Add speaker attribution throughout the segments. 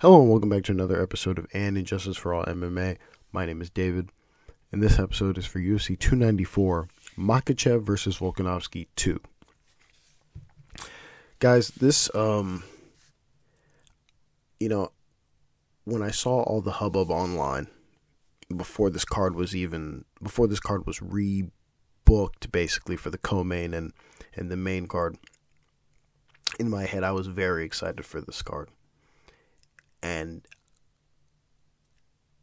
Speaker 1: Hello and welcome back to another episode of Injustice For All MMA. My name is David, and this episode is for UFC 294, Makhachev versus Volkanovski 2. Guys, this, when I saw all the hubbub online before this card was rebooked basically for the co-main and the main card, in my head I was very excited for this card. And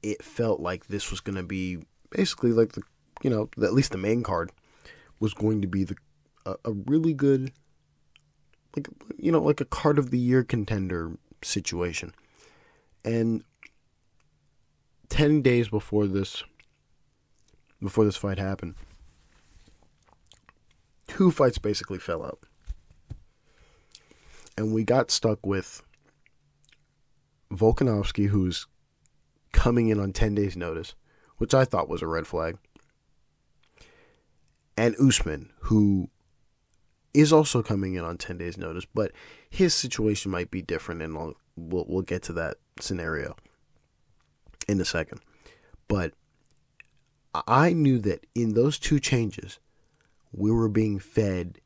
Speaker 1: it felt like this was going to be basically like at least the main card was going to be a really good, like a card of the year contender situation. And 10 days before this fight happened, two fights basically fell out. And we got stuck with Volkanovski, who's coming in on 10 days notice, which I thought was a red flag, and Usman, who is also coming in on 10 days notice, but his situation might be different, and we'll get to that scenario in a second. But I knew that in those two changes, we were being fed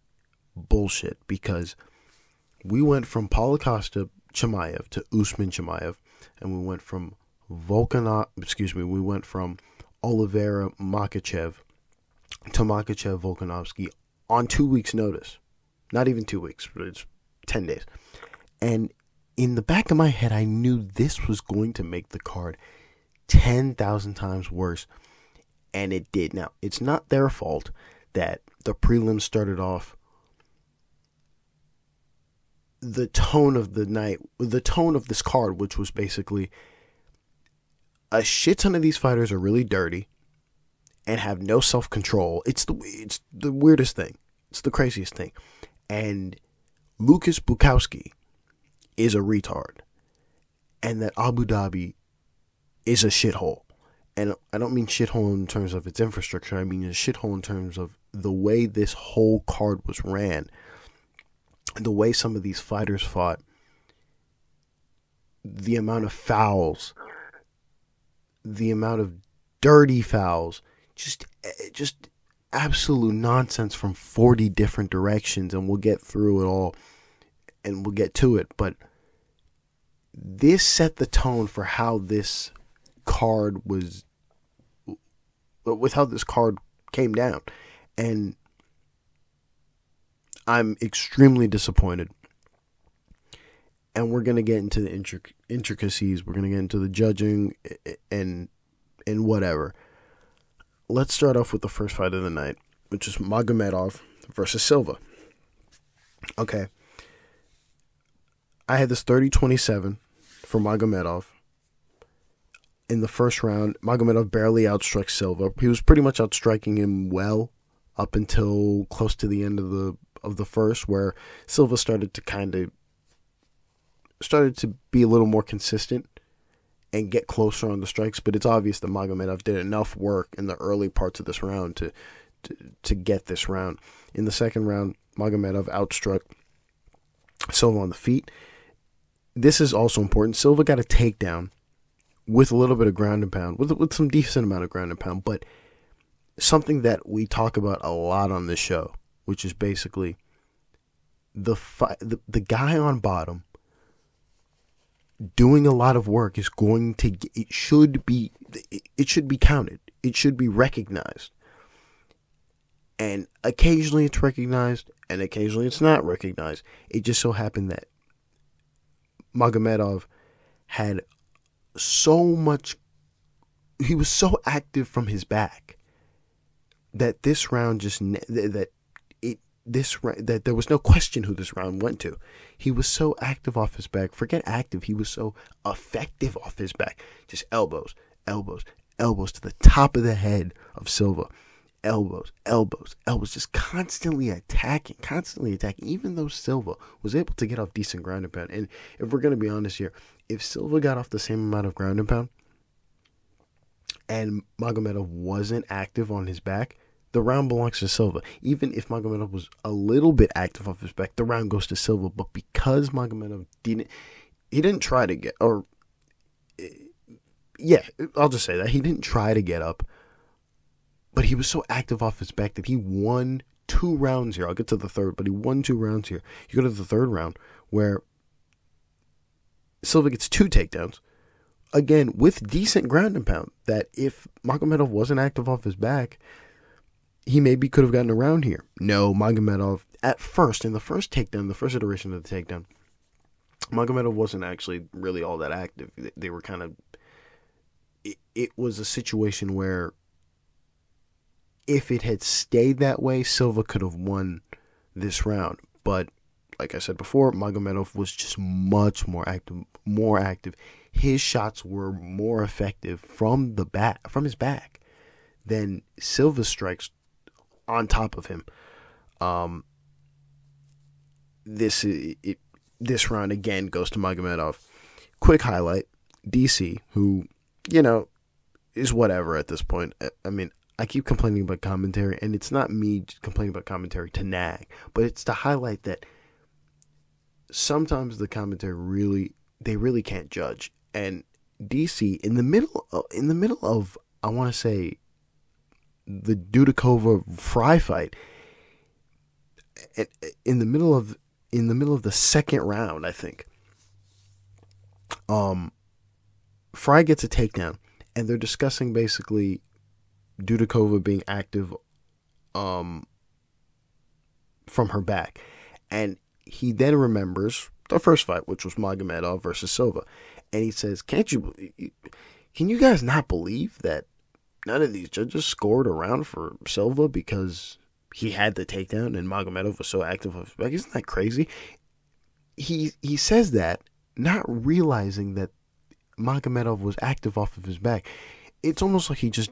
Speaker 1: bullshit, because we went from Cardio Chimaev to Usman Chimaev, and we went from Oliveira Makhachev to Makhachev Volkanovski on 2 weeks' notice. Not even 2 weeks, but it's 10 days. And in the back of my head, I knew this was going to make the card 10,000 times worse, and it did. Now, it's not their fault that the prelims started off. The tone of the night, the tone of this card, which was basically a shit ton of these fighters are really dirty and have no self-control. It's the weirdest thing. It's the craziest thing. And Lucas Bukowski is a retard. And that Abu Dhabi is a shithole. And I don't mean shithole in terms of its infrastructure. I mean a shithole in terms of the way this whole card was ran. The way some of these fighters fought, the amount of fouls, the amount of dirty fouls, just absolute nonsense from 40 different directions, and we'll get through it all, and we'll get to it, but this set the tone for how this card was, with how this card came down, and I'm extremely disappointed. And we're going to get into the intricacies. We're going to get into the judging and whatever. Let's start off with the first fight of the night, which is Magomedov versus Silva. Okay. I had this 30-27 for Magomedov. In the first round, Magomedov barely outstruck Silva. He was pretty much outstriking him well up until close to the end of the first, where Silva started to be a little more consistent and get closer on the strikes, but it's obvious that Magomedov did enough work in the early parts of this round to get this round. In the second round, Magomedov outstruck Silva on the feet. This is also important. Silva got a takedown with a little bit of ground and pound, with some decent amount of ground and pound, but something that we talk about a lot on this show, which is basically the guy on bottom doing a lot of work is going to it should be counted. It should be recognized. And occasionally it's recognized and occasionally it's not recognized. It just so happened that Magomedov had he was so active from his back that this round that there was no question who this round went to. He was so active off his back. Forget active. He was so effective off his back. Just elbows to the top of the head of Silva. Elbows. Just constantly attacking. Even though Silva was able to get off decent ground and pound. And if we're going to be honest here, if Silva got off the same amount of ground and pound and Magomedov wasn't active on his back, the round belongs to Silva. Even if Magomedov was a little bit active off his back, the round goes to Silva. But because Magomedov didn't try to get, or yeah, I'll just say that. He didn't try to get up, but he was so active off his back that he won 2 rounds here. I'll get to the third, but he won 2 rounds here. You go to the third round where Silva gets 2 takedowns, again, with decent ground and pound, that if Magomedov wasn't active off his back, he maybe could have gotten around here. No, Magomedov, at first, in the first takedown, the first iteration of the takedown, Magomedov wasn't actually really all that active. They were kind of... It was a situation where if it had stayed that way, Silva could have won this round. But, like I said before, Magomedov was just much more active. His shots were more effective from his back than Silva's strikes on top of him. This round again goes to Magomedov. Quick highlight: DC, who, is whatever at this point. I mean, I keep complaining about commentary, and it's not me complaining about commentary to nag, but it's to highlight that sometimes the commentary really can't judge. And DC, in the middle of I want to say the Dudakova Frey fight, in the middle of the second round, I think, Frey gets a takedown, and they're discussing basically Dudakova being active from her back. And he then remembers the first fight, which was Magomedov versus Silva. And he says, can you guys not believe that none of these judges scored a round for Silva because he had the takedown and Magomedov was so active off his back? Isn't that crazy? He says that, not realizing that Magomedov was active off of his back. It's almost like he's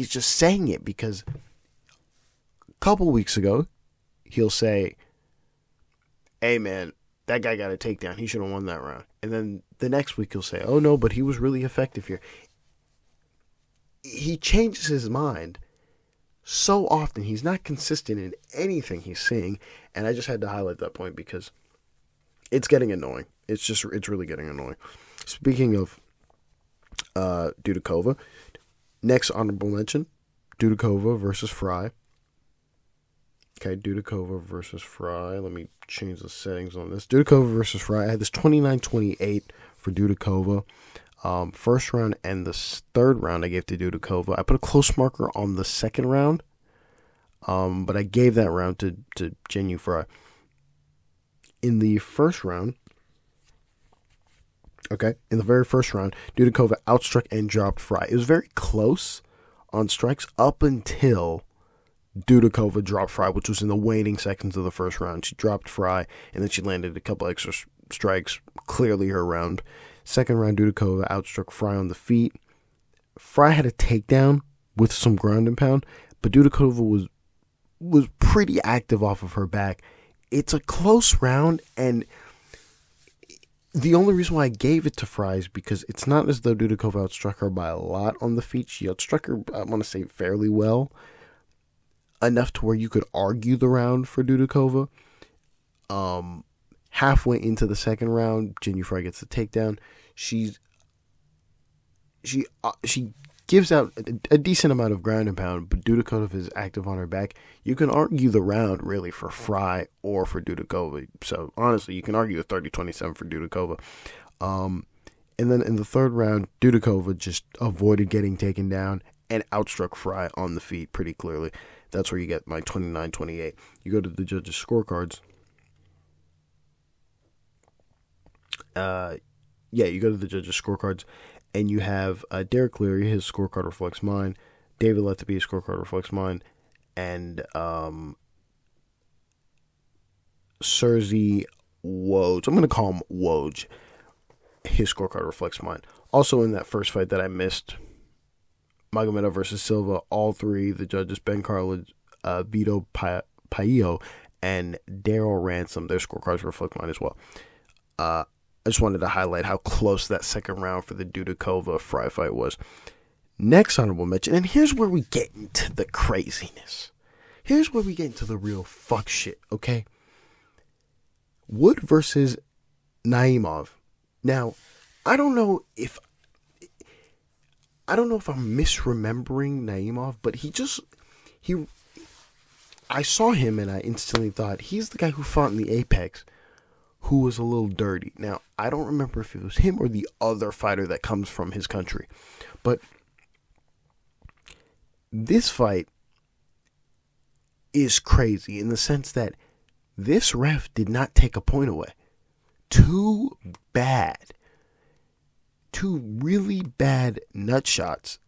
Speaker 1: just saying it because a couple weeks ago, he'll say, hey man, that guy got a takedown. He should have won that round. And then the next week he'll say, oh no, but he was really effective here. He changes his mind so often. He's not consistent in anything he's saying. And I just had to highlight that point because it's getting annoying. It's really getting annoying. Speaking of Dudakova, next honorable mention, Dudakova versus Frey. Okay, Dudakova versus Frey. Let me change the settings on this. Dudakova versus Frey. I had this 29-28 for Dudakova. First round and the third round I gave to Dudakova. I put a close marker on the second round, but I gave that round to Yahya Frey. In the first round, in the very first round, Dudakova outstruck and dropped Frey. It was very close on strikes up until Dudakova dropped Frey, which was in the waning seconds of the first round. She dropped Frey, and then she landed a couple extra strikes. Clearly her round. Second round, Dudakova outstruck Frey on the feet. Frey had a takedown with some ground and pound, but Dudakova was pretty active off of her back. It's a close round, and the only reason why I gave it to Frey is because it's not as though Dudakova outstruck her by a lot on the feet. She outstruck her, I want to say, fairly well. Enough to where you could argue the round for Dudakova. Halfway into the second round, Yahya Frey gets the takedown. She gives out a decent amount of ground and pound, but Dudakova is active on her back. You can argue the round really for Frey or for Dudakova. So honestly, you can argue a 30-27 for Dudakova. And then in the third round, Dudakova just avoided getting taken down and outstruck Frey on the feet pretty clearly. That's where you get my 29-28. You go to the judges' scorecards. You go to the judges' scorecards, and you have Derek Leary, his scorecard reflects mine. David Letteby's scorecard reflects mine. And Serzi Woj, I'm going to call him Woj, his scorecard reflects mine. Also in that first fight that I missed, Magomedov versus Silva, all three, the judges, Ben Carlin, Vito Paillo, and Daryl Ransom, their scorecards reflect mine as well. I just wanted to highlight how close that second round for the Dudakova Frey fight was. Next honorable mention, and here's where we get into the craziness. Here's where we get into the real fuck shit, okay? Wood versus Naimov. Now, I don't know if... I don't know if I'm misremembering Naimov, but I saw him and I instantly thought, he's the guy who fought in the Apex, who was a little dirty. Now, I don't remember if it was him or the other fighter that comes from his country. But this fight is crazy in the sense that this ref did not take a point away. Two really bad nut shots,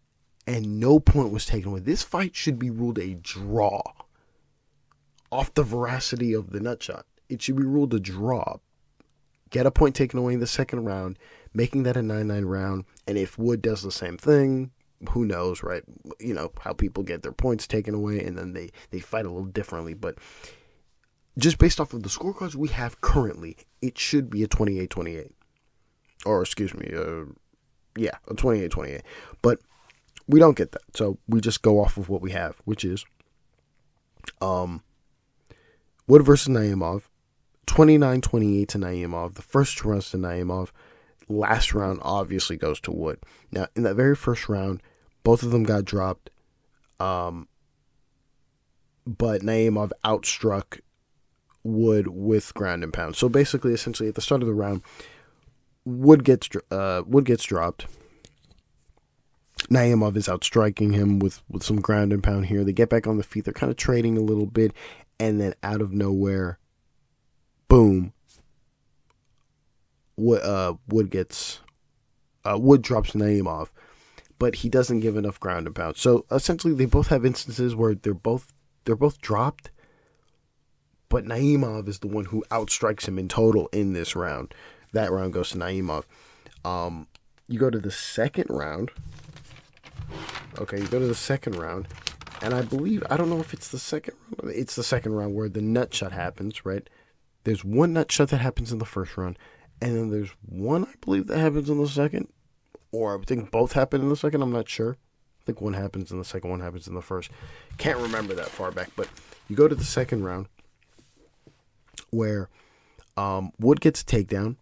Speaker 1: and no point was taken away. This fight should be ruled a draw off the veracity of the nut shot. It should be ruled a draw. Get a point taken away in the second round, making that a 9-9 round. And if Wood does the same thing, who knows, right? You know, how people get their points taken away and then they fight a little differently. But just based off of the scorecards we have currently, it should be a 28-28. Or, excuse me, a 28-28. But we don't get that. So we just go off of what we have, which is Wood versus Naimov. 29-28 to Naimov. The first two rounds to Naimov. Last round obviously goes to Wood. Now, in that very first round, both of them got dropped. But Naimov outstruck Wood with ground and pound. So basically, essentially, at the start of the round, Wood gets dropped. Naimov is outstriking him with some ground and pound here. They get back on the feet. They're kind of trading a little bit. And then out of nowhere, boom, Wood drops Naimov, but he doesn't give enough ground and pound. So essentially, they both have instances where they're both dropped, but Naimov is the one who outstrikes him in total in this round. That round goes to Naimov. You go to the second round. Okay, you go to the second round, and I don't know if it's the second round. It's the second round where the nut shot happens, right? There's one nut shot that happens in the first round, and then there's one, I believe, that happens in the second. Or I think both happen in the second, I'm not sure. I think one happens in the second, one happens in the first. Can't remember that far back, but you go to the second round where Wood gets a takedown.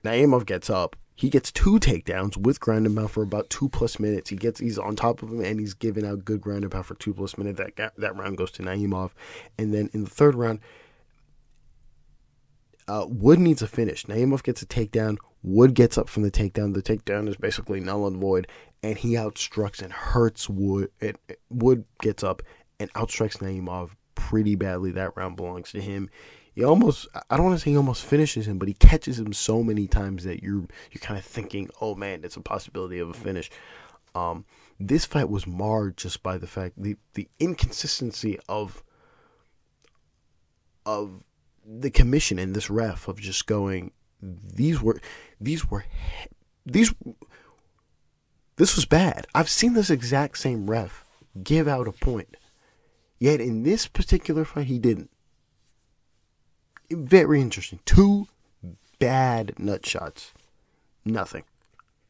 Speaker 1: Naimov gets up. He gets two takedowns with ground and pound for about 2+ minutes. He's on top of him, and he's giving out good ground and pound for 2+ minutes. That round goes to Naimov. And then in the third round, Wood needs a finish. Naimov gets a takedown. Wood gets up from the takedown. The takedown is basically null and void, and he outstrucks and hurts Wood. Wood gets up and outstrikes Naimov pretty badly. That round belongs to him. I don't want to say he almost finishes him, but he catches him so many times that you're kind of thinking, oh man, it's a possibility of a finish. This fight was marred just by the fact the inconsistency of the commission and this ref of just going, this was bad. I've seen this exact same ref give out a point, yet in this particular fight he didn't. Very interesting. Two bad nut shots. Nothing.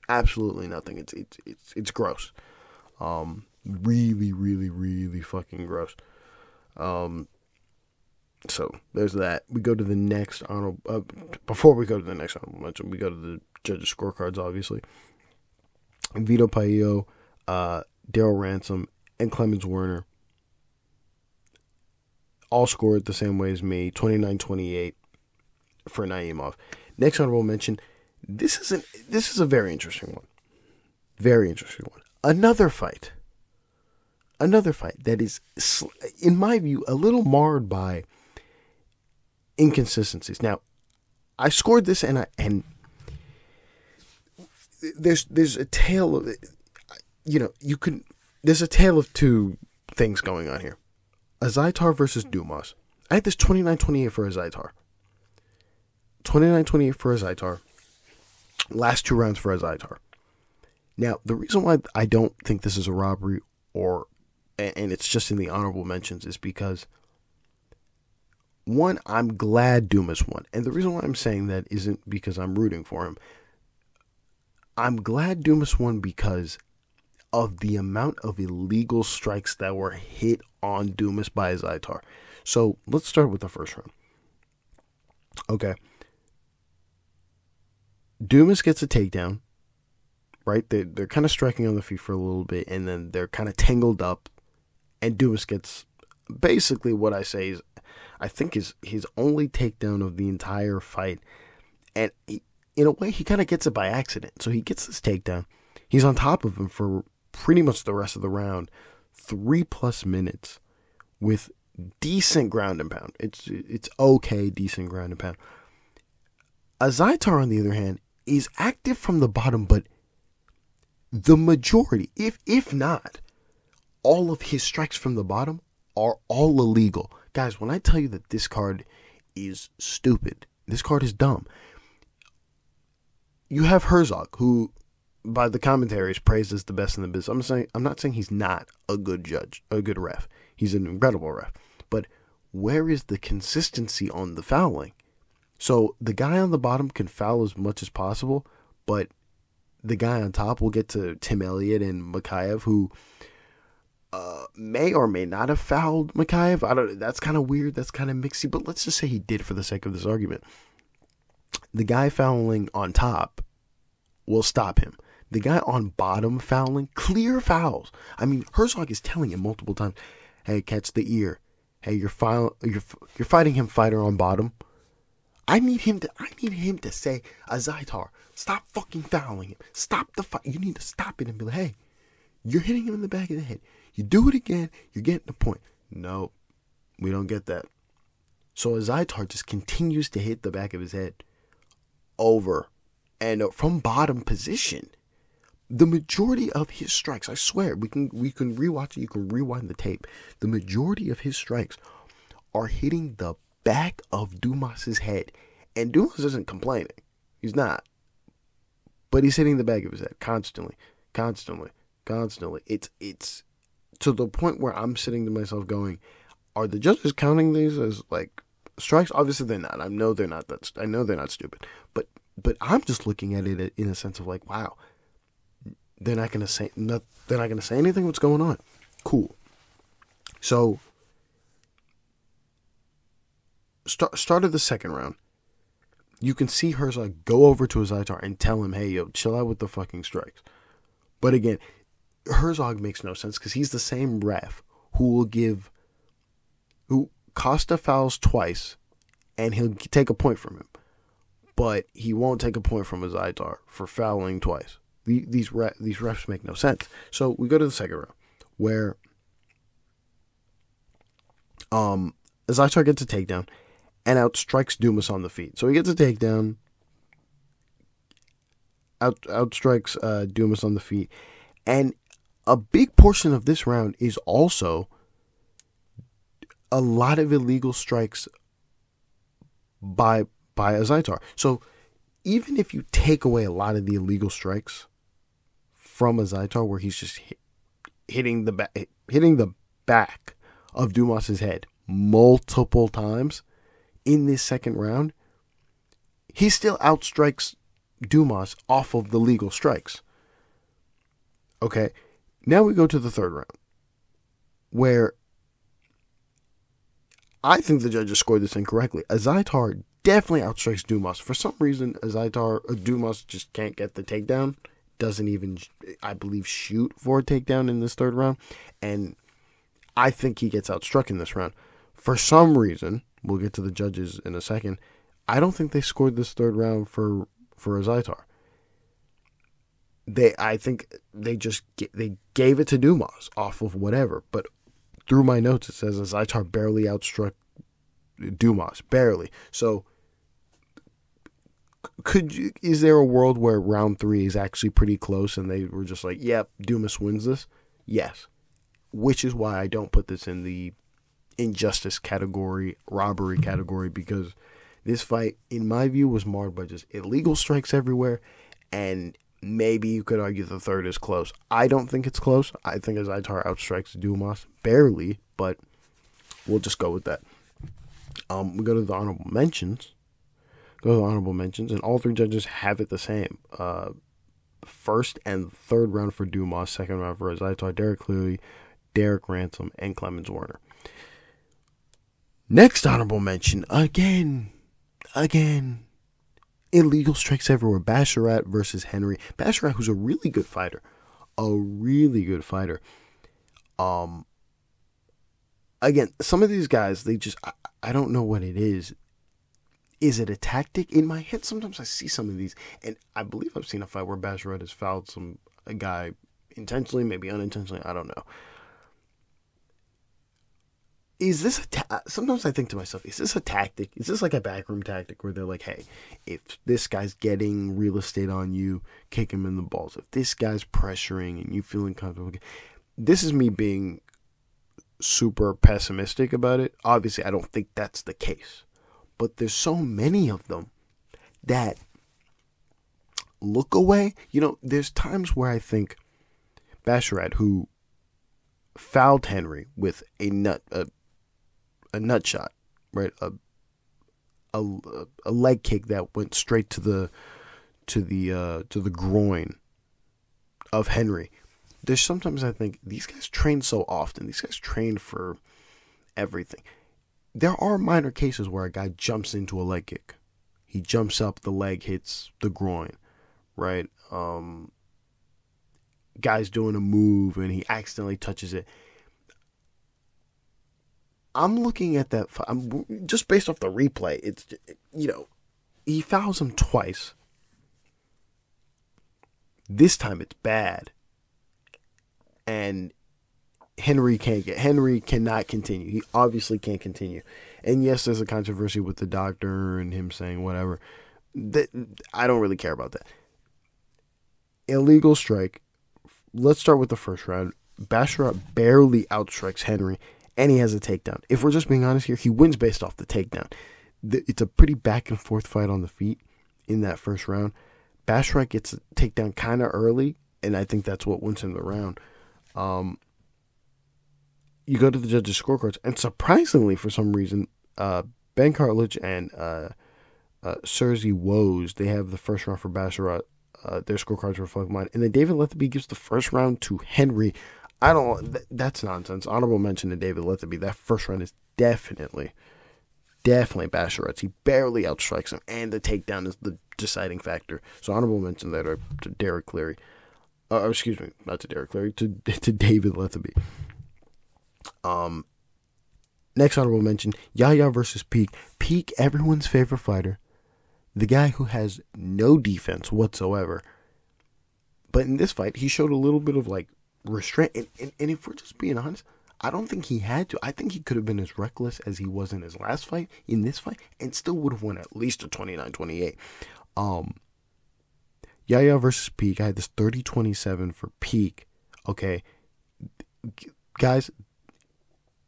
Speaker 1: Absolutely nothing. It's gross. Really, really, really fucking gross. So there's that. We go to the next honorable. Before we go to the next honorable mention, we go to the judges' scorecards. Obviously, Vito Paillo, Daryl Ransom, and Clemens Werner all scored the same way as me, 29-28 for Naimov. Next honorable mention. This is a very interesting one. Very interesting one. Another fight that is, in my view, a little marred by inconsistencies. Now, I scored this, and there's a tale of, there's a tale of two things going on here. Azaitar versus Dumas. I had this 29-28 for Azaitar. 29-28 for Azaitar. Last two rounds for Azaitar. Now, the reason why I don't think this is a robbery and it's just in the honorable mentions is because, one, I'm glad Dumas won. And the reason why I'm saying that isn't because I'm rooting for him. I'm glad Dumas won because of the amount of illegal strikes that were hit on Dumas by Azaitar. So let's start with the first round. Okay. Dumas gets a takedown. right? They're kind of striking on the feet for a little bit, and then they're kind of tangled up, and Dumas gets basically what I say is, I think is his only takedown of the entire fight, and in a way he kind of gets it by accident. So he gets this takedown, he's on top of him for pretty much the rest of the round, 3+ minutes with decent ground and pound. It's okay, decent ground and pound. Azaitar, on the other hand, is active from the bottom, but the majority, if not all of his strikes from the bottom, are all illegal. Guys, when I tell you that this card is stupid, this card is dumb. You have Herzog, who by the commentaries praised as the best in the business. I'm not saying he's not a good judge, a good ref. He's an incredible ref. But where is the consistency on the fouling? So the guy on the bottom can foul as much as possible, but the guy on top, we'll get to Tim Elliott and Mokaev, who may or may not have fouled Mokaev. That's kind of weird. That's kind of mixy, but let's just say he did for the sake of this argument. The guy fouling on top will stop him. The guy on bottom fouling, clear fouls. I mean, Herzog is telling him multiple times, hey, catch the ear. Hey, you're fighting him, fighter on bottom. I need him to say, Azaitar, stop fucking fouling him. Stop the fight. You need to stop it and be like, hey, you're hitting him in the back of the head. You do it again, you're getting the point. No, we don't get that. So Azaitar just continues to hit the back of his head over and from bottom position. The majority of his strikes, I swear, we can rewatch it, you can rewind the tape. The majority of his strikes are hitting the back of Dumas's head. And Dumas isn't complaining. He's not. But he's hitting the back of his head constantly. It's to the point where I'm sitting to myself going, are the judges counting these as like strikes? Obviously they're not. I know they're not stupid. But I'm just looking at it in a sense of like, wow, they're not gonna say anything. What's going on? Cool. So start of the second round, you can see Herzog go over to Azaitar and tell him, hey, yo, chill out with the fucking strikes. But again, Herzog makes no sense because he's the same ref who Costa fouls twice and he'll take a point from him. But he won't take a point from Azaitar for fouling twice. These refs make no sense. So we go to the second round where Azaitar gets a takedown and outstrikes Dumas on the feet. So he gets a takedown, outstrikes Dumas on the feet. And a big portion of this round is also a lot of illegal strikes by Azaitar. So even if you take away a lot of the illegal strikes from Azaitar, where he's just hitting the back of Dumas's head multiple times in this second round, he still outstrikes Dumas off of the legal strikes. Okay, now we go to the third round, where I think the judges scored this incorrectly. Azaitar definitely outstrikes Dumas. For some reason, Dumas just can't get the takedown. Doesn't even, I believe, shoot for a takedown in this third round. And I think he gets outstruck in this round. For some reason, we'll get to the judges in a second, I don't think they scored this third round for Azaitar. I think they gave it to Dumas off of whatever. But through my notes, it says Azaitar barely outstruck Dumas. Barely. So is there a world where round 3 is actually pretty close and they were just like, yep, Dumas wins this? Yes. Which is why I don't put this in the injustice category, robbery category, because this fight, in my view, was marred by just illegal strikes everywhere, and maybe you could argue the third is close. I don't think it's close. I think Azaitar outstrikes Dumas barely, but we'll just go with that. We go to the honorable mentions. And all 3 judges have it the same. First and third round for Dumas, second round for Azaitar, Derek Cleary, Derek Ransom, and Clemens Werner. Next honorable mention, again, illegal strikes everywhere. Basharat versus Henry. Basharat, who's a really good fighter. A really good fighter. Again, some of these guys, they just, I don't know what it is. Is it a tactic? In my head, sometimes I see some of these, and I believe I've seen a fight where Basharat has fouled a guy intentionally, maybe unintentionally, I don't know. Is this sometimes I think to myself, is this a tactic? Is this like a backroom tactic where they're like, hey, if this guy's getting real estate on you, kick him in the balls. If this guy's pressuring and you feeling comfortable, this is me being super pessimistic about it. Obviously, I don't think that's the case. But there's so many of them that look away. You know, there's times where I think Basharat, who fouled Henry with a nut shot, right? A leg kick that went straight to the groin of Henry. There's sometimes I think these guys train so often. These guys train for everything. There are minor cases where a guy jumps into a leg kick. He jumps up, the leg hits the groin, right? Guy's doing a move and he accidentally touches it. I'm looking at that. I'm just based off the replay. It's, you know, he fouls him twice. This time it's bad, and Henry cannot continue. He obviously can't continue. And yes, there's a controversy with the doctor and him saying whatever. I don't really care about that. Illegal strike. Let's start with the first round. Basharat barely outstrikes Henry, and he has a takedown. If we're just being honest here, he wins based off the takedown. It's a pretty back and forth fight on the feet in that first round. Basharat gets a takedown kind of early, and I think that's what wins him the round. You go to the judges' scorecards, and surprisingly, for some reason, Ben Cartlidge and Serzi Woes, they have the first round for Basharat. Their scorecards reflect mine. And then David Lethaby gives the first round to Henry. That's nonsense. Honorable mention to David Lethaby. That first round is definitely Basharat's. He barely outstrikes him, and the takedown is the deciding factor. So honorable mention there to Derek Cleary. Excuse me, not to Derek Cleary, to David Lethaby. Next honorable mention, Yahya versus Peek. Peek, everyone's favorite fighter. The guy who has no defense whatsoever. But in this fight, he showed a little bit of like restraint. And if we're just being honest, I don't think he had to. I think he could have been as reckless as he was in his last fight, in this fight, and still would have won at least a 29-28. Yahya versus Peek. I had this 30-27 for Peek. Okay. Guys,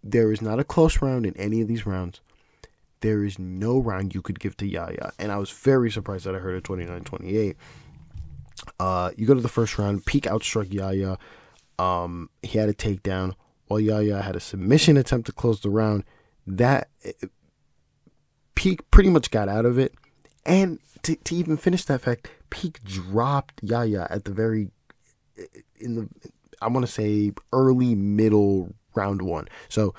Speaker 1: there is not a close round in any of these rounds. There is no round you could give to Yahya. And I was very surprised that I heard a 29-28. You go to the first round. Peek outstruck Yahya. He had a takedown, while Yahya had a submission attempt to close the round. That Peek pretty much got out of it. And to even finish that fact, Peek dropped Yahya at the very, I want to say, early, middle round one. So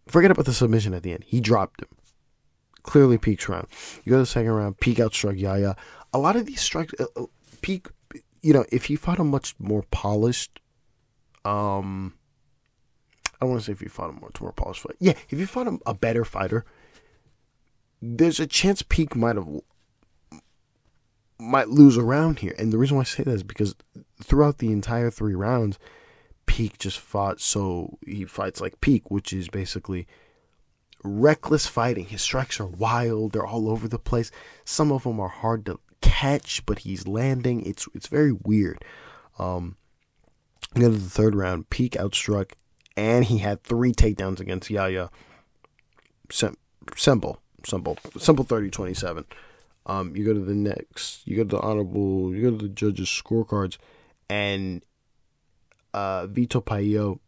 Speaker 1: forget about the submission at the end. He dropped him. Clearly Peek's round. You go to the second round, Peek outstruck Yahya. A lot of these strikes, Peek, you know, if he fought a much more polished, I don't want to say if he fought a much more polished fight. Yeah, if he fought a better fighter, there's a chance Peek might lose a round here. And the reason why I say that is because throughout the entire 3 rounds, Peek just fought, so he fights like Peek, which is basically reckless fighting. His strikes are wild. They're all over the place. Some of them are hard to catch, but he's landing. It's very weird. You go to the third round, Peek outstruck, and he had 3 takedowns against Yahya. Simple 30-27. You go to the next, you go to the judges' scorecards, and Vito Paio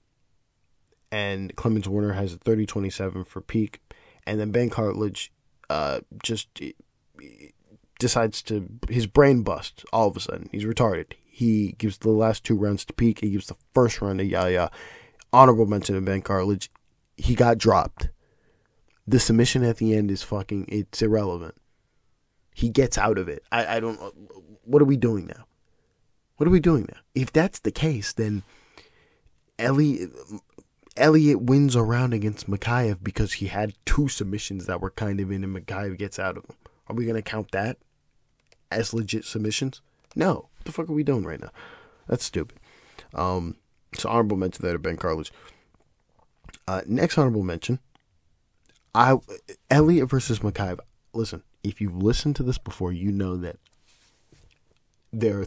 Speaker 1: and Clemens Warner has a 30-27 for Peek, and then Ben Cartlidge just decides to, his brain busts all of a sudden. He's retarded. He gives the last 2 rounds to Peek. He gives the first round to Yahya. Honorable mention to Ben Cartlidge. He got dropped. The submission at the end is it's irrelevant. he gets out of it. I don't. What are we doing now? What are we doing now? If that's the case, then Elliott wins a round against Mokaev because he had 2 submissions that were kind of in, and Mokaev gets out of them. Are we gonna count that as legit submissions? No. What the fuck are we doing right now? That's stupid. So honorable mention there to Ben Carlich. Next honorable mention, Elliott versus Mokaev. Listen, if you've listened to this before, you know that there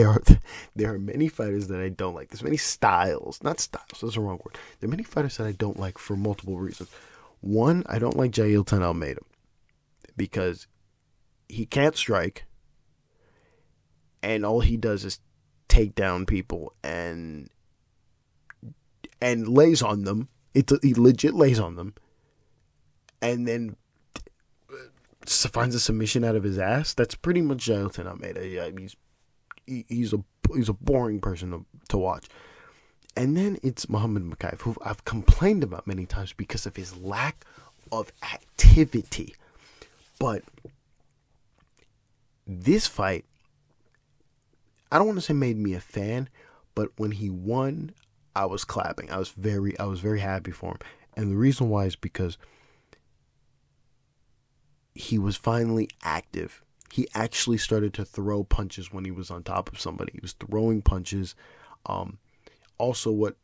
Speaker 1: are many fighters that I don't like. There's many styles, not styles. That's the wrong word. There are many fighters that I don't like for multiple reasons. One, I don't like Jailton Almeida because he can't strike, and all he does is take down people and lays on them. He legit lays on them, and then finds a submission out of his ass. That's pretty much Jailton Almeida. Yeah, he's a boring person to watch. And then it's Muhammad Mokaev, who I've complained about many times because of his lack of activity. But this fight, I don't want to say made me a fan, but when he won, I was clapping. I was very happy for him. And the reason why is because he was finally active. He actually started to throw punches when he was on top of somebody. He was throwing punches. Also, what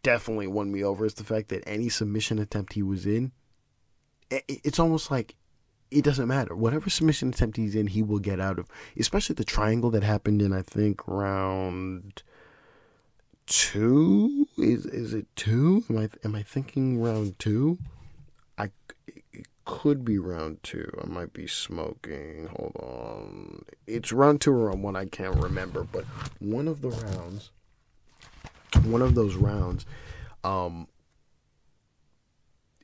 Speaker 1: definitely won me over is the fact that any submission attempt he was in, it's almost like it doesn't matter. Whatever submission attempt he's in, he will get out of. Especially the triangle that happened in, I think, round 2? Is it 2? Am I thinking round 2? It could be round 2. I might be smoking. Hold on. It's round 2 or round 1. I can't remember. But one of those rounds,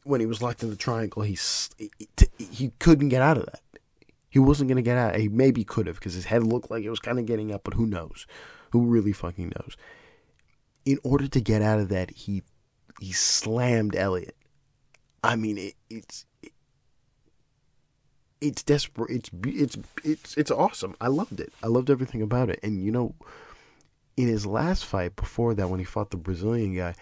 Speaker 1: when he was locked in the triangle, he couldn't get out of that. He wasn't going to get out. He maybe could have because his head looked like it was kind of getting up, but who knows? Who really fucking knows? In order to get out of that, he slammed Elliott. I mean, it's desperate. It's awesome. I loved it. I loved everything about it. And in his last fight before that, when he fought the Brazilian guy,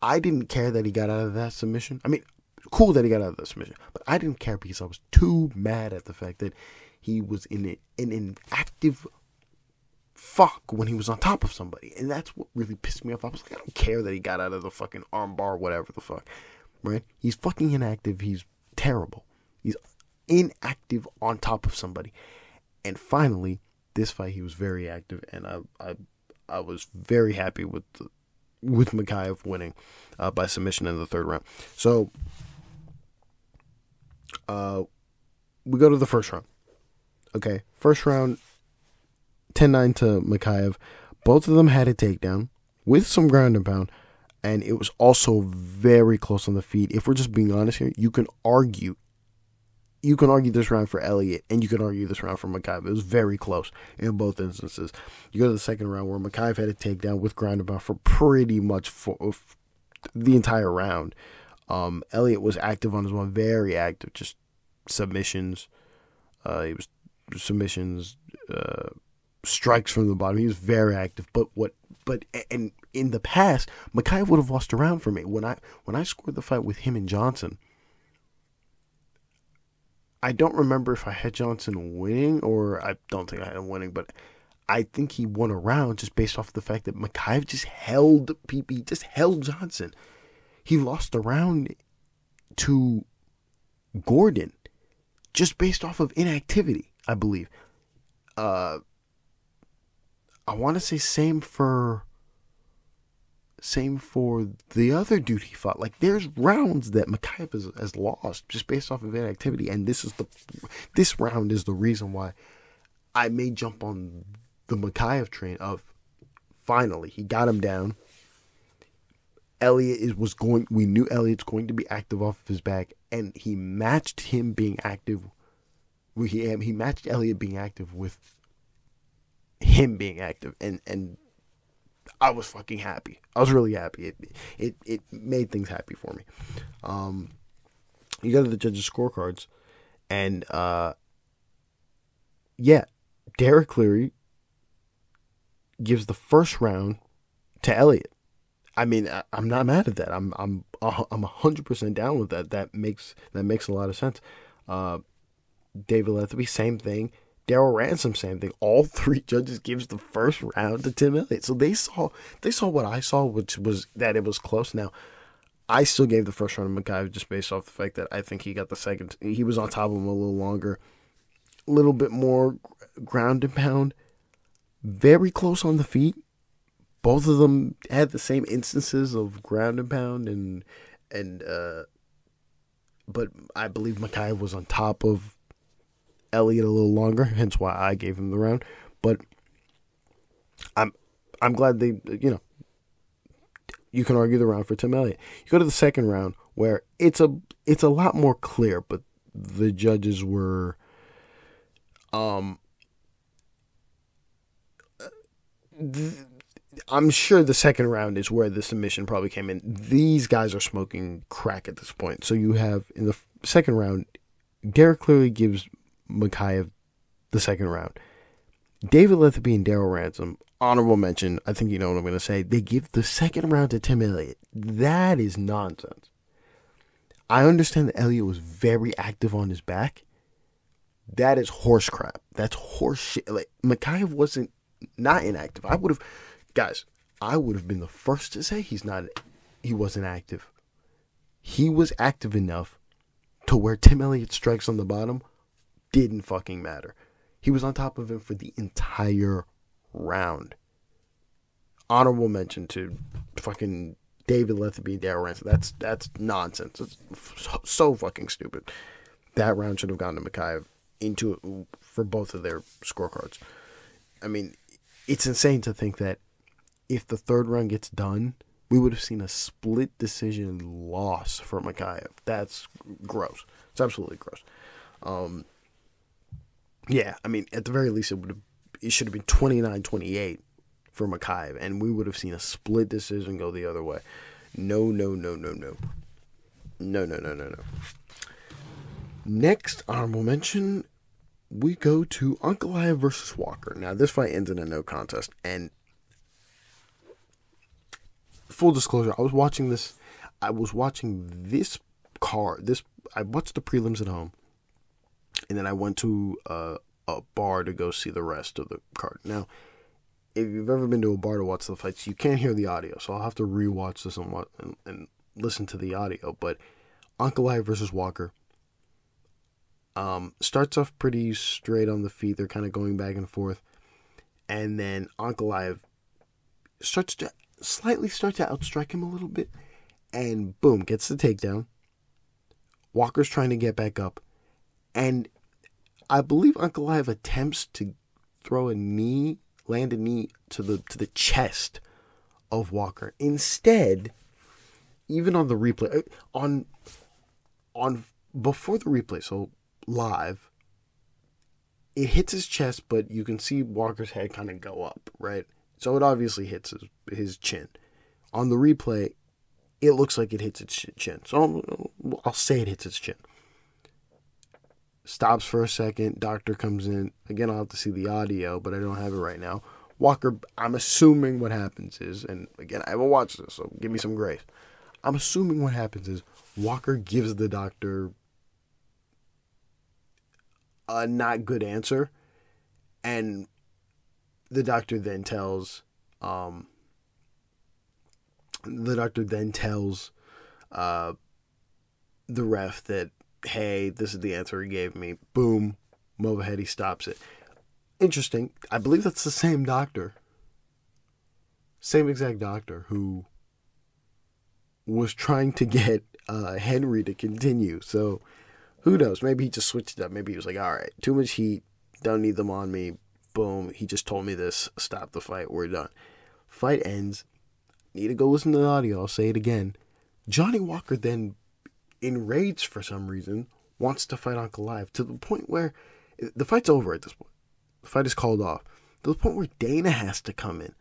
Speaker 1: I didn't care that he got out of that submission. I mean, cool that he got out of that submission, but I didn't care because I was too mad at the fact that he was in an inactive fuck when he was on top of somebody. And that's what really pissed me off. I was like, I don't care that he got out of the fucking armbar, whatever the fuck. Right? He's fucking inactive. He's terrible. He's inactive on top of somebody. And finally, this fight, he was very active, and I was very happy with Mokaev winning by submission in the 3rd round. So we go to the 1st round. Okay, 1st round, 10-9 to Mokaev. Both of them had a takedown with some ground and pound, and it was also very close on the feet. If we're just being honest here, you can argue this round for Elliott, and you can argue this round for Mokaev. It was very close in both instances. You go to the 2nd round where Mokaev had a takedown with ground and pound for pretty much for the entire round. Elliott was active on his one, very active, just submissions. He was submissions, strikes from the bottom. He was very active. But in the past, Mokaev would have lost a round for me. When I scored the fight with him and Johnson, I don't remember if I had Johnson winning, or I don't think I had him winning, but I think he won a round just based off the fact that Mokaev just held Johnson. He lost a round to Gordon just based off of inactivity, I believe. I want to say same for the other dude he fought. Like, there's rounds that Mokaev has lost just based off of inactivity, and this round is the reason why I may jump on the Mokaev train of finally he got him down. We knew Elliott's going to be active off of his back, and he matched him being active. He matched Elliott being active with him being active, and I was fucking happy. I was really happy. It made things happy for me. You go to the judges' scorecards, and yeah, Derek Cleary gives the first round to Elliott. I mean, I'm not mad at that. I'm 100% down with that. That makes a lot of sense. David Lethaby, same thing. Daryl Ransom, same thing. All three judges gives the first round to Tim Elliott. So they saw what I saw, which was that it was close. Now, I still gave the first round to Mokaev just based off the fact that I think he got the second. He was on top of him a little longer, a little bit more ground and pound. Very close on the feet. Both of them had the same instances of ground and pound, but I believe Mokaev was on top of Elliott a little longer, hence why I gave him the round. But I'm glad they, you can argue the round for Tim Elliott. You go to the second round where it's a lot more clear, but the judges were I'm sure the second round is where the submission probably came in. These guys are smoking crack at this point. So you have, in the second round, Derek clearly gives Mokaev the second round. David Lethaby and Daryl Ransom, honorable mention, I think you know what I'm going to say, they give the second round to Tim Elliott. That is nonsense. I understand that Elliott was very active on his back. That is horse crap. That's horse shit. Like, Mokaev wasn't not inactive. I would have been the first to say he wasn't active. He was active enough to where Tim Elliott's strikes on the bottom didn't fucking matter. He was on top of him for the entire round. Honorable mention to fucking David Lethaby and Daryl Ransom. That's nonsense. It's so fucking stupid. That round should have gone to Mokaev into it for both of their scorecards. I mean, it's insane to think that if the third round gets done, we would have seen a split decision loss for Mokaev. That's gross. It's absolutely gross. Yeah, I mean, at the very least, it should have been 29-28 for Mokaev, and we would have seen a split decision go the other way. No. Next honorable mention, we go to Ankalaev versus Walker. Now, this fight ends in a no contest, and full disclosure, I was watching this card. I watched the prelims at home, and then I went to a bar to go see the rest of the card. Now, if you've ever been to a bar to watch the fights, you can't hear the audio, so I'll have to rewatch this and listen to the audio. But Ankalaev versus Walker starts off pretty straight on the feet. They're kind of going back and forth, and then Ankalaev starts to outstrike him a little bit, and boom, gets the takedown. Walker's trying to get back up, and I believe Ankalaev attempts to land a knee to the chest of Walker. Instead, even on the replay, on before the replay, so live, it hits his chest, but you can see Walker's head kind of go up, right? So it obviously hits his chin. On the replay, it looks like it hits its chin. So I'll say it hits its chin. Stops for a second. Doctor comes in. Again, I'll have to see the audio, but I don't have it right now. Walker, I'm assuming what happens is, and again, I haven't watched this, so give me some grace. I'm assuming what happens is Walker gives the doctor a not good answer, and the doctor then tells the ref that, hey, this is the answer he gave me. Boom, Movahead, he stops it. Interesting. I believe that's the same doctor, same exact doctor who was trying to get Henry to continue. So who knows? Maybe he just switched it up. Maybe he was like, all right, too much heat, don't need them on me. Boom, he just told me this. Stop the fight. We're done. Fight ends. Need to go listen to the audio. I'll say it again. Johnny Walker then, enraged for some reason, wants to fight Ankalaev to the point where the fight's over at this point. The fight is called off. To the point where Dana has to come in.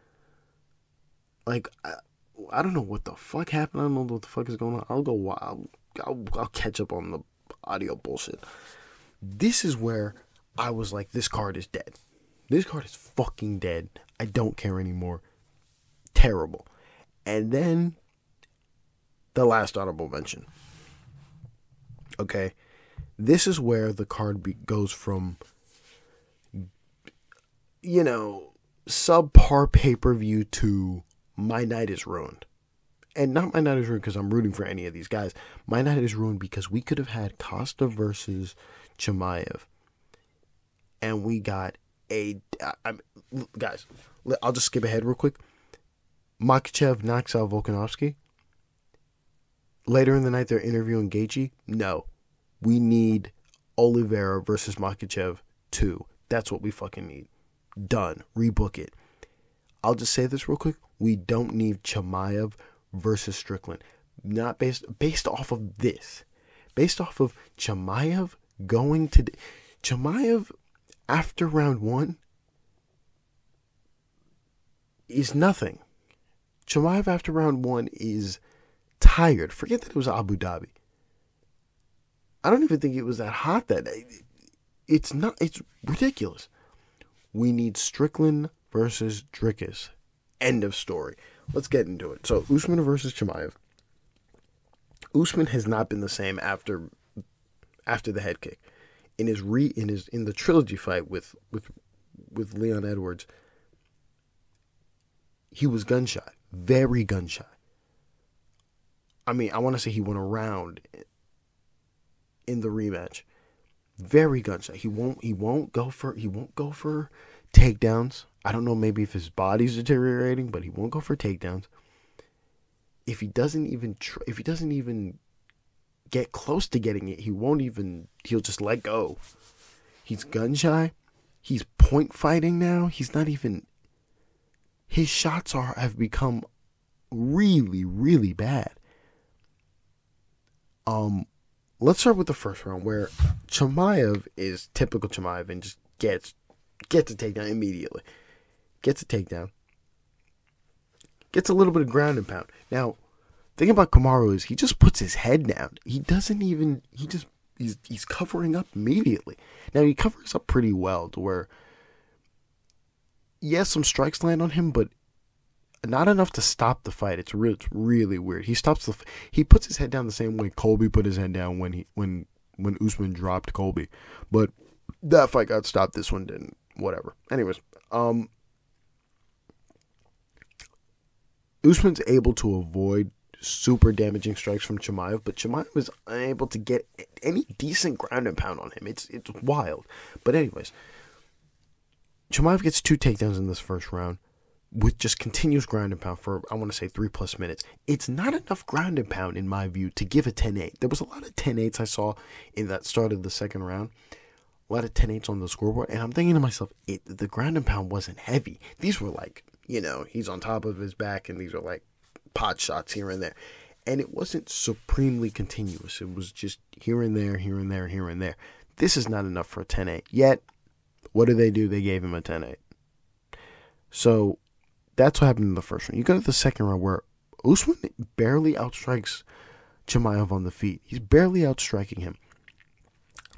Speaker 1: Like, I don't know what the fuck happened. I don't know what the fuck is going on. I'll go wild. I'll catch up on the audio bullshit. This is where I was like, this card is dead. This card is fucking dead. I don't care anymore. Terrible. And then the last honorable mention. Okay. This is where the card goes from, you know, subpar pay-per-view to my night is ruined. And not my night is ruined because I'm rooting for any of these guys. My night is ruined because we could have had Costa versus Chimaev. And we got guys, I'll just skip ahead real quick. Makhachev knocks out Volkanovski. Later in the night, they're interviewing Gaethje. No. We need Oliveira versus Makhachev 2. That's what we fucking need. Done. Rebook it. I'll just say this real quick. We don't need Chimaev versus Strickland. Not based off of this. Based off of Chimaev going to... Chimaev, after round 1, is nothing. Chimaev after round 1 is tired. Forget that it was Abu Dhabi. I don't even think it was that hot that day. It's not. It's ridiculous. We need Strickland versus Dricus. End of story. Let's get into it. So Usman versus Chimaev. Usman has not been the same after the head kick. In the trilogy fight with Leon Edwards, he was gun shy, very gun shy. I mean, I want to say he went around in the rematch, very gun shy. He won't go for takedowns. I don't know, maybe if his body's deteriorating, but he won't go for takedowns. If he doesn't even get close to getting it, he'll just let go. He's gun shy. He's point fighting now. He's not even, his shots have become really, really bad. Let's start with the first round where Chimaev is typical Chimaev and just gets a takedown immediately. Gets a takedown. Gets a little bit of ground and pound. Now, the thing about Kamaru is he just puts his head down. He's covering up immediately. Now, he covers up pretty well to where, yes, some strikes land on him, but not enough to stop the fight. It's really weird. He puts his head down the same way Colby put his head down when Usman dropped Colby. But that fight got stopped. This one didn't. Whatever. Anyways, Usman's able to avoid super damaging strikes from Chimaev, but Chimaev is unable to get any decent ground and pound on him. It's wild. But anyways, Chimaev gets 2 takedowns in this first round with just continuous ground and pound for, I want to say, 3+ minutes. It's not enough ground and pound, in my view, to give a 10-8. There was a lot of 10-8s I saw in that start of the second round. A lot of 10-8s on the scoreboard, and I'm thinking to myself, the ground and pound wasn't heavy. These were like, he's on top of his back, and these are like pot shots here and there. And it wasn't supremely continuous. It was just here and there, here and there, here and there. This is not enough for a 10-8. Yet, what do? They gave him a 10-8. So, that's what happened in the first round. You go to the second round where Usman barely outstrikes Chimaev on the feet. He's barely outstriking him.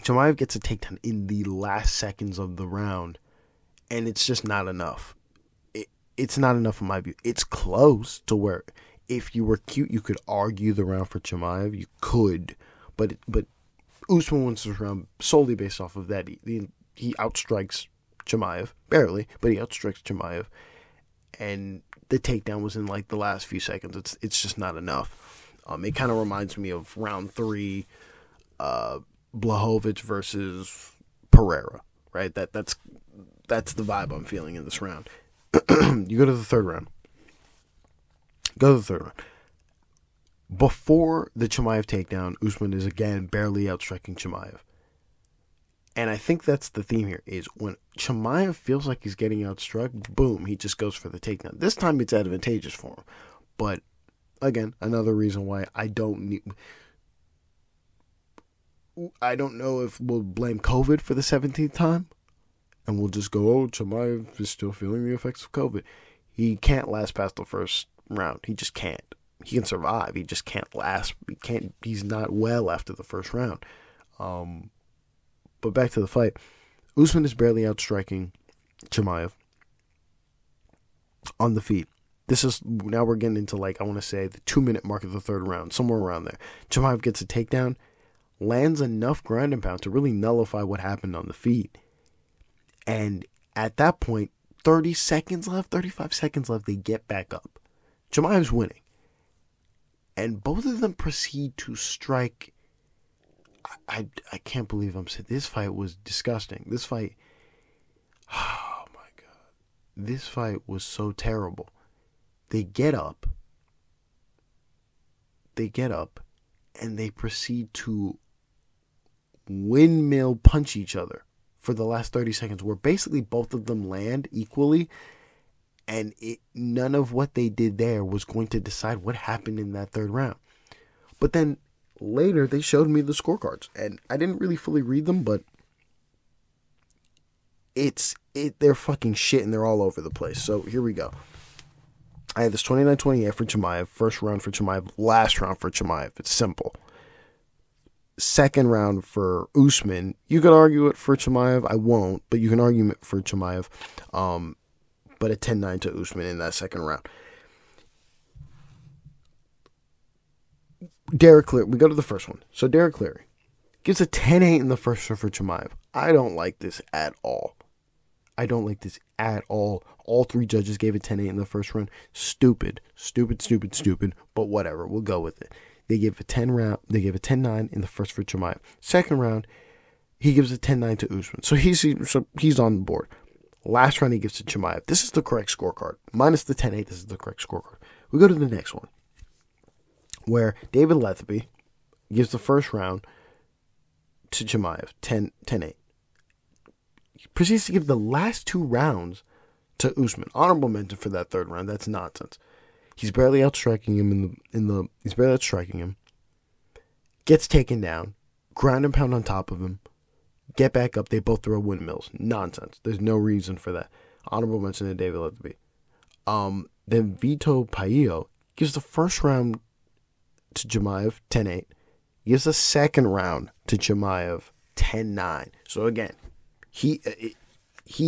Speaker 1: Chimaev gets a takedown in the last seconds of the round, and it's just not enough. It's not enough in my view. It's close to where if you were cute, you could argue the round for Chimaev. You could, but Usman wins this round solely based off of that. He outstrikes Chimaev, barely, but he outstrikes Chimaev, and the takedown was in like the last few seconds. It's just not enough. It kind of reminds me of round 3, Blachowicz versus Pereira, right? That's the vibe I'm feeling in this round. You go to the third round. Before the Chimaev takedown, Usman is again barely outstriking Chimaev. And I think that's the theme here, is when Chimaev feels like he's getting outstruck, boom, he just goes for the takedown. This time it's advantageous for him. But, again, another reason why I don't know if we'll blame COVID for the 17th time. And we'll just go, Chimaev is still feeling the effects of COVID. He can't last past the first round. He just can't. He can survive. He just can't last. He's not well after the first round. But back to the fight. Usman is barely outstriking Chimaev on the feet. This is, now we're getting into, like, I want to say the 2-minute mark of the third round, somewhere around there. Chimaev gets a takedown, lands enough ground and pound to really nullify what happened on the feet. And at that point, 35 seconds left, they get back up. Chimaev's winning. And both of them proceed to strike. I can't believe I'm saying this fight was disgusting. This fight, oh my God. This fight was so terrible. They get up, and they proceed to windmill punch each other for the last 30 seconds, where basically both of them land equally, and none of what they did there was going to decide what happened in that third round. But then later, they showed me the scorecards, and I didn't really fully read them, but they're fucking shit, and they're all over the place. So here we go. I had this 29-28 for Chimaev, first round for Chimaev, last round for Chimaev. It's simple. Second round for Usman. You could argue it for Chimaev. I won't, but you can argue it for Chimaev. But a 10-9 to Usman in that second round. Derek Cleary. We go to the first one. So Derek Cleary gives a 10-8 in the first round for Chimaev. I don't like this at all. All three judges gave it 10-8 in the first round. Stupid. But whatever. We'll go with it. They gave a 10-9 in the first for Chimaev. Second round, he gives a 10-9 to Usman. So he's on the board. Last round he gives to Chimaev. This is the correct scorecard. Minus the 10-8, this is the correct scorecard. We go to the next one, where David Letheby gives the first round to Chimaev, 10-8. He proceeds to give the last two rounds to Usman. Honorable mention for that third round. That's nonsense. He's barely outstriking him he's barely outstriking him. Gets taken down. Ground and pound on top of him. Get back up. They both throw windmills. Nonsense. There's no reason for that. Honorable mention to David Letheby. Then Vito Paio gives the first round to Chimaev, 10-8. Gives the second round to Chimaev, 10-9. So again, he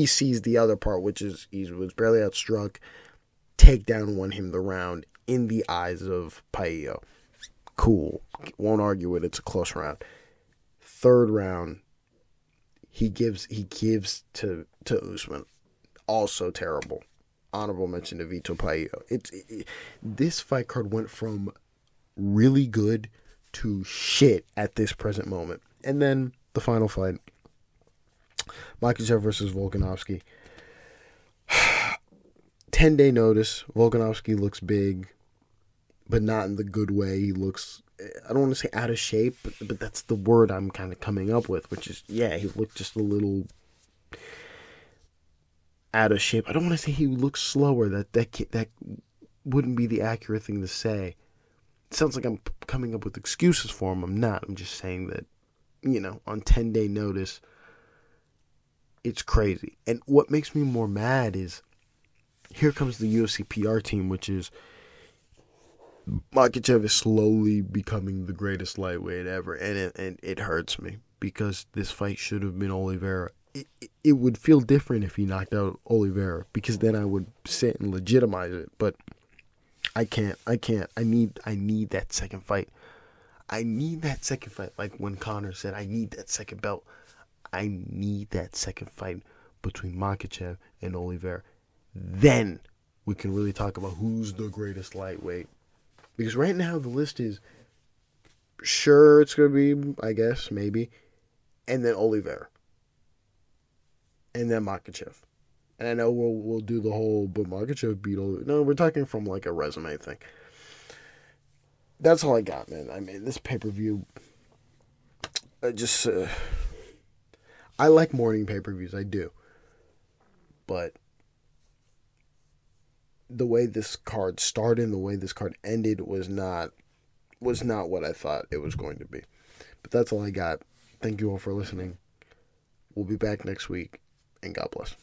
Speaker 1: sees the other part, which is he was barely outstruck. Takedown won him the round in the eyes of Paio. Cool. Won't argue it. It's a close round. Third round, he gives to Usman. Also terrible. Honorable mention to Vito Paio. This fight card went from really good to shit at this present moment. And then the final fight, Makhachev versus Volkanovski. 10-day notice. Volkanovski looks big, but not in the good way. He looks, I don't want to say out of shape, but that's the word I'm kind of coming up with, which is, yeah, he looked just a little out of shape. I don't want to say he looks slower. That wouldn't be the accurate thing to say. It sounds like I'm coming up with excuses for him. I'm not. I'm just saying that, on 10-day notice, it's crazy. And what makes me more mad is, here comes the UFC PR team, which is Makhachev is slowly becoming the greatest lightweight ever, and it hurts me because this fight should have been Oliveira. It would feel different if he knocked out Oliveira, because then I would sit and legitimize it, but I can't. I need that second fight. I need that second fight, like when Conor said, I need that second belt. I need that second fight between Makhachev and Oliveira. Then we can really talk about who's the greatest lightweight. Because right now the list is, sure, it's going to be, I guess, maybe, and then Oliveira. And then Makhachev. And I know we'll do the whole, but Makhachev beat Oliveira. No, we're talking from like a resume thing. That's all I got, man. I mean, this pay-per-view, I like morning pay-per-views, I do. But the way this card started and the way this card ended was not what I thought it was going to be. But that's all I got. Thank you all for listening. We'll be back next week, and God bless.